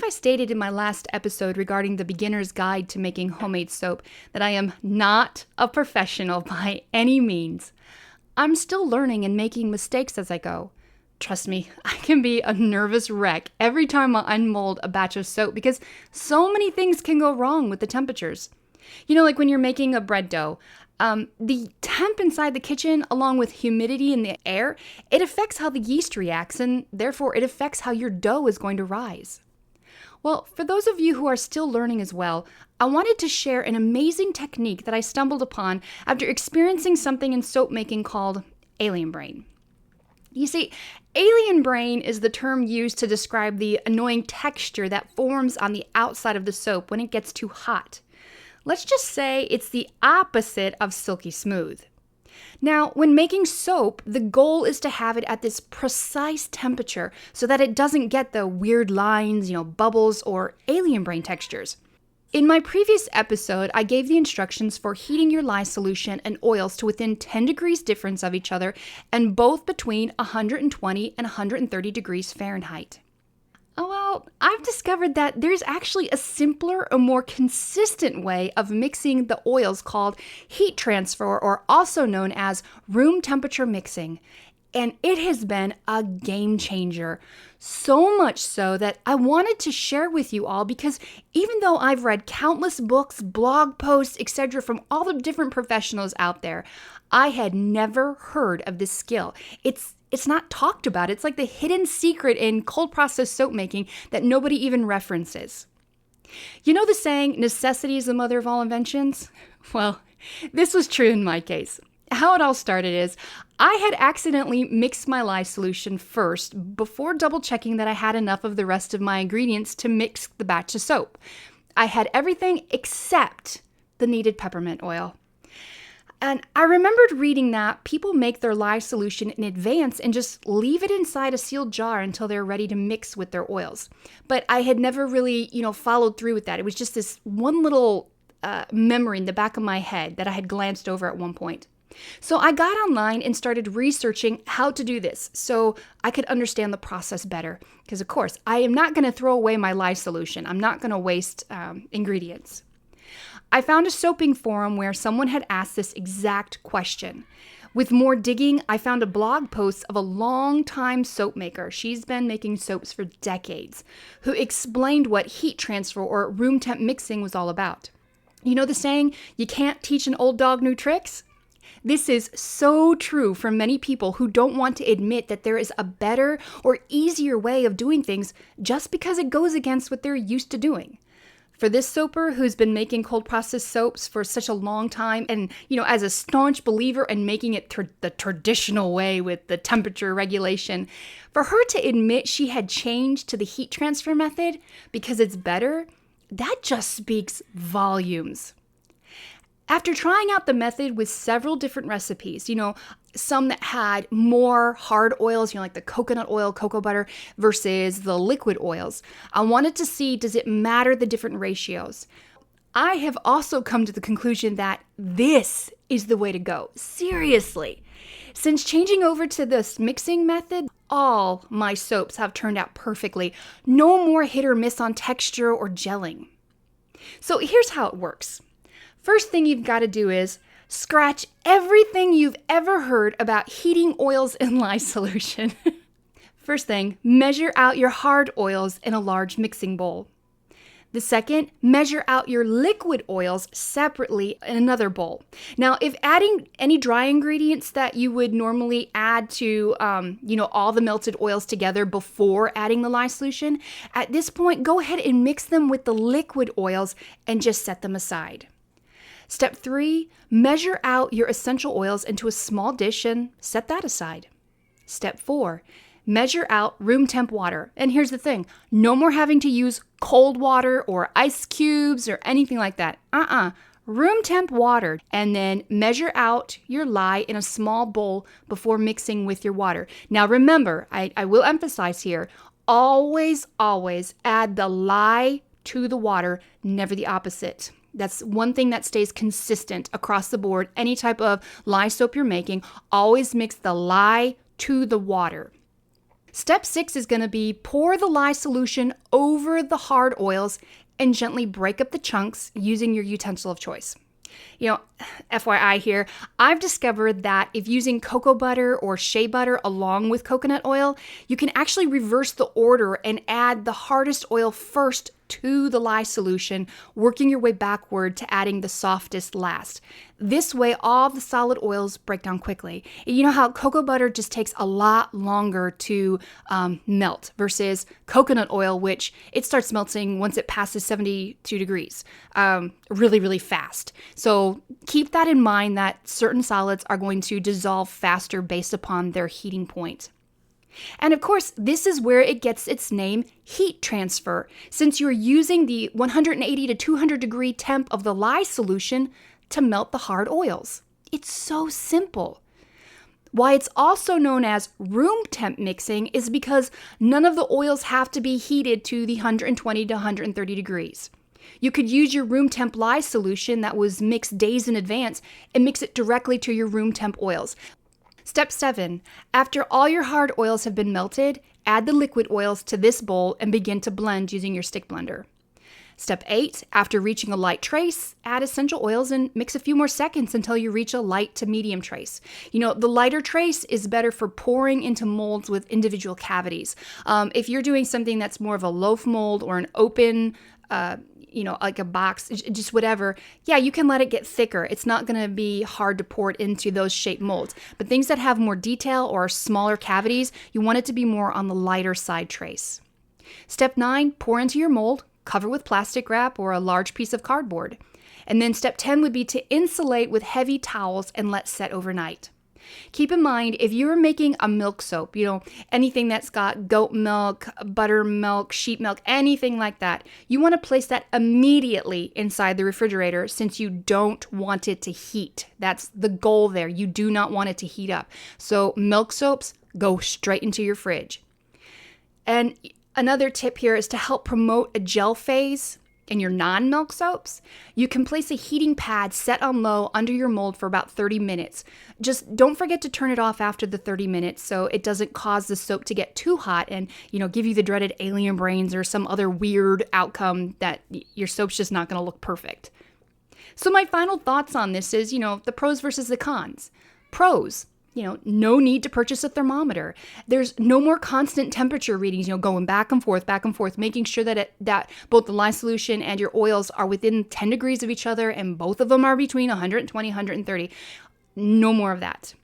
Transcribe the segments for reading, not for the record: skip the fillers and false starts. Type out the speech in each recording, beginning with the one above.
I stated in my last episode regarding the beginner's guide to making homemade soap that I am not a professional by any means. I'm still learning and making mistakes as I go. Trust me, I can be a nervous wreck every time I unmold a batch of soap because so many things can go wrong with the temperatures. You know, like when you're making a bread dough, the temp inside the kitchen, along with humidity in the air, it affects how the yeast reacts, and therefore it affects how your dough is going to rise. Well, for those of you who are still learning as well, I wanted to share an amazing technique that I stumbled upon after experiencing something in soap making called alien brain. You see, alien brain is the term used to describe the annoying texture that forms on the outside of the soap when it gets too hot. Let's just say it's the opposite of silky smooth. Now, when making soap, the goal is to have it at this precise temperature so that it doesn't get the weird lines, bubbles, or alien brain textures. In my previous episode, I gave the instructions for heating your lye solution and oils to within 10 degrees difference of each other and both between 120 and 130 degrees Fahrenheit. Oh, well, I've discovered that there's actually a simpler or more consistent way of mixing the oils called heat transfer, or also known as room temperature mixing. And it has been a game changer. So much so that I wanted to share with you all because even though I've read countless books, blog posts, etc. from all the different professionals out there, I had never heard of this skill. It's not talked about. It's like the hidden secret in cold process soap making that nobody even references. You know the saying, necessity is the mother of all inventions? Well, this was true in my case. How it all started is, I had accidentally mixed my lye solution first before double checking that I had enough of the rest of my ingredients to mix the batch of soap. I had everything except the needed peppermint oil. And I remembered reading that people make their lye solution in advance and just leave it inside a sealed jar until they're ready to mix with their oils. But I had never really, followed through with that. It was just this one little memory in the back of my head that I had glanced over at one point. So I got online and started researching how to do this so I could understand the process better. Because of course, I am not going to throw away my lye solution. I'm not going to waste ingredients. I found a soaping forum where someone had asked this exact question. With more digging, I found a blog post of a long-time soap maker. She's been making soaps for decades, who explained what heat transfer or room temp mixing was all about. You know the saying, you can't teach an old dog new tricks? This is so true for many people who don't want to admit that there is a better or easier way of doing things just because it goes against what they're used to doing. For this soaper who's been making cold processed soaps for such a long time and, as a staunch believer in making it the traditional way with the temperature regulation, for her to admit she had changed to the heat transfer method because it's better, that just speaks volumes. After trying out the method with several different recipes, some that had more hard oils, like the coconut oil, cocoa butter versus the liquid oils, I wanted to see, does it matter the different ratios? I have also come to the conclusion that this is the way to go. Seriously. Since changing over to this mixing method, all my soaps have turned out perfectly. No more hit or miss on texture or gelling. So here's how it works. First thing you've got to do is scratch everything you've ever heard about heating oils in lye solution. First thing, measure out your hard oils in a large mixing bowl. The second, measure out your liquid oils separately in another bowl. Now, if adding any dry ingredients that you would normally add to, all the melted oils together before adding the lye solution, at this point, go ahead and mix them with the liquid oils and just set them aside. Step 3, measure out your essential oils into a small dish and set that aside. Step 4, measure out room temp water. And here's the thing, no more having to use cold water or ice cubes or anything like that. Room temp water. And then measure out your lye in a small bowl before mixing with your water. Now remember, I will emphasize here, always add the lye to the water, never the opposite. That's one thing that stays consistent across the board. Any type of lye soap you're making, always mix the lye to the water. Step 6 is going to be pour the lye solution over the hard oils and gently break up the chunks using your utensil of choice. FYI here, I've discovered that if using cocoa butter or shea butter along with coconut oil, you can actually reverse the order and add the hardest oil first to the lye solution, working your way backward to adding the softest last. This way, all the solid oils break down quickly. You know how cocoa butter just takes a lot longer to melt versus coconut oil, which it starts melting once it passes 72 degrees, really, really fast. So keep that in mind that certain solids are going to dissolve faster based upon their heating point. And of course, this is where it gets its name, heat transfer, since you're using the 180 to 200 degree temp of the lye solution to melt the hard oils. It's so simple. Why it's also known as room temp mixing is because none of the oils have to be heated to the 120 to 130 degrees. You could use your room temp lye solution that was mixed days in advance and mix it directly to your room temp oils. Step 7. After all your hard oils have been melted, add the liquid oils to this bowl and begin to blend using your stick blender. Step 8. After reaching a light trace, add essential oils and mix a few more seconds until you reach a light to medium trace. The lighter trace is better for pouring into molds with individual cavities. If you're doing something that's more of a loaf mold or an open like a box, just whatever, yeah, you can let it get thicker. It's not going to be hard to pour it into those shaped molds. But things that have more detail or smaller cavities, you want it to be more on the lighter side trace. Step 9, pour into your mold, cover with plastic wrap or a large piece of cardboard. And then step 10 would be to insulate with heavy towels and let set overnight. Keep in mind, if you're making a milk soap, anything that's got goat milk, buttermilk, sheep milk, anything like that, you want to place that immediately inside the refrigerator since you don't want it to heat. That's the goal there. You do not want it to heat up. So milk soaps go straight into your fridge. And another tip here is to help promote a gel phase in your non-milk soaps, you can place a heating pad set on low under your mold for about 30 minutes. Just don't forget to turn it off after the 30 minutes so it doesn't cause the soap to get too hot and, give you the dreaded alien brains or some other weird outcome that your soap's just not going to look perfect. So my final thoughts on this is, the pros versus the cons. Pros. No need to purchase a thermometer. There's no more constant temperature readings, going back and forth, making sure that both the lye solution and your oils are within 10 degrees of each other and both of them are between 120, 130. No more of that.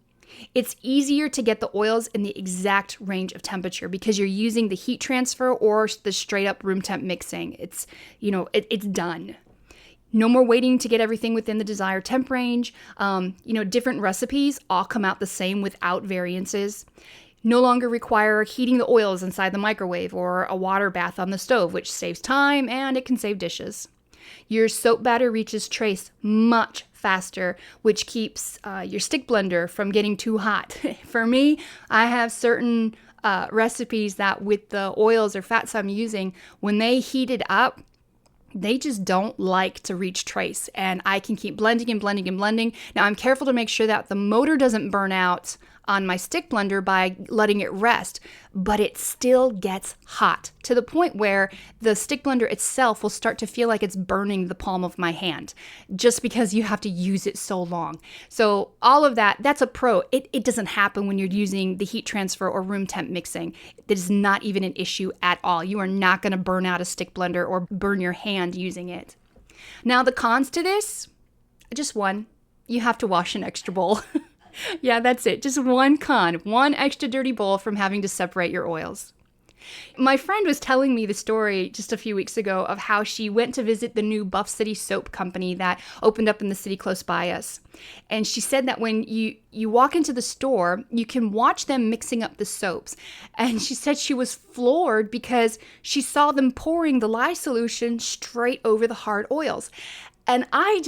It's easier to get the oils in the exact range of temperature because you're using the heat transfer or the straight up room temp mixing. It's, it's done. No more waiting to get everything within the desired temp range. Different recipes all come out the same without variances. No longer require heating the oils inside the microwave or a water bath on the stove, which saves time and it can save dishes. Your soap batter reaches trace much faster, which keeps your stick blender from getting too hot. For me, I have certain recipes that with the oils or fats I'm using, when they heat it up, they just don't like to reach trace, and I can keep blending and blending and blending. Now, I'm careful to make sure that the motor doesn't burn out on my stick blender by letting it rest, but it still gets hot to the point where the stick blender itself will start to feel like it's burning the palm of my hand just because you have to use it so long. So all of that's a pro. It doesn't happen when you're using the heat transfer or room temp mixing. That is not even an issue at all. You are not going to burn out a stick blender or burn your hand using it. Now the cons to this, just one, you have to wash an extra bowl. Yeah, that's it. Just one con, one extra dirty bowl from having to separate your oils. My friend was telling me the story just a few weeks ago of how she went to visit the new Buff City soap company that opened up in the city close by us. And she said that when you walk into the store, you can watch them mixing up the soaps. And she said she was floored because she saw them pouring the lye solution straight over the hard oils. And I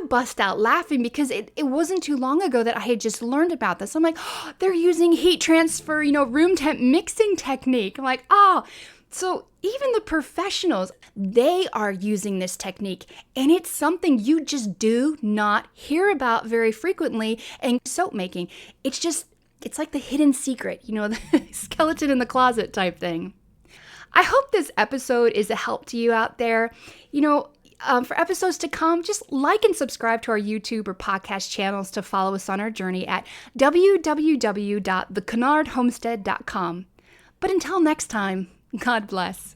bust out laughing because it wasn't too long ago that I had just learned about this. I'm like, oh, they're using heat transfer, room temp mixing technique. I'm like, oh, so even the professionals, they are using this technique. And it's something you just do not hear about very frequently in soap making. It's just, It's like the hidden secret, the skeleton in the closet type thing. I hope this episode is a help to you out there. For episodes to come, just like and subscribe to our YouTube or podcast channels to follow us on our journey at www.thekinnardhomestead.com. But until next time, God bless.